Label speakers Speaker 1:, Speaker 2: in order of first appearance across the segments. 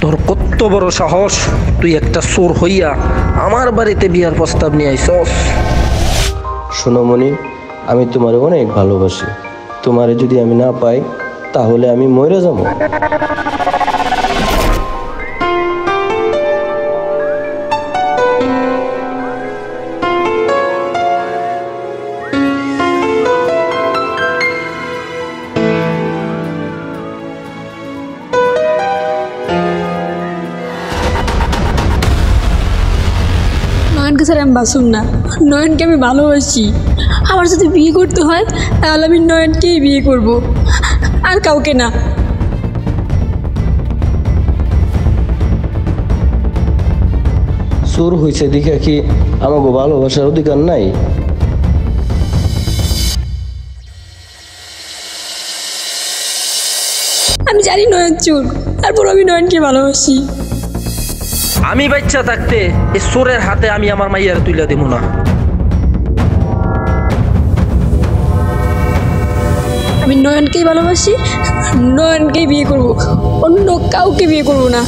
Speaker 1: তোর কত বড় সাহস, তুই একটা চোর হইয়া আমার বাড়িতে বিয়ার প্রস্তাব নিয়ে আইছস।
Speaker 2: সোনামণি, আমি তোমারে অনেক ভালোবাসি। তোমারে যদি আমি না পাই তাহলে আমি মরে যাব।
Speaker 3: নয়নকে স্যার আমি বাসুম না, নয়নকে আমি ভালোবাসি। আমার যদি বিয়ে করতে হয় তাহলে আমি নয়নকেই বিয়ে করব, আর কাউকে না।
Speaker 2: চোর হয়েছে দেখে কি আমাকে ভালোবাসার অধিকার নাই?
Speaker 3: আমি জানি নয়ন চোর, তারপর আমি নয়নকে ভালোবাসি।
Speaker 1: আমি বাচ্চা থাকতে এই চোরের হাতে আমি আমার মাইয়ার তুইলা দেব না।
Speaker 3: আমি নয়নকেই ভালোবাসি, নয়নকেই বিয়ে করব, অন্য কাউকে বিয়ে করব না।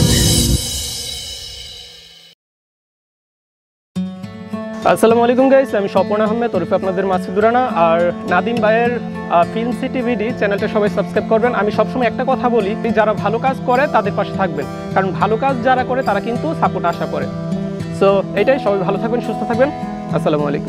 Speaker 4: আসসালামু আলাইকুম গাইস, আমি স্বপন আহমেদ ওরফে আপনাদের মাসুদুর রানা। আর নাদিম ভাইয়ের ফিল্ম সিটি ভিডি চ্যানেলটা সবাই সাবস্ক্রাইব করবেন। আমি সবসময় একটা কথা বলি, যারা ভালো কাজ করে তাদের পাশে থাকবেন, কারণ ভালো কাজ যারা করে তারা কিন্তু সাপোর্ট আশা করে। সো এটাই, সবাই ভালো থাকবেন, সুস্থ থাকবেন। আসসালামু আলাইকুম।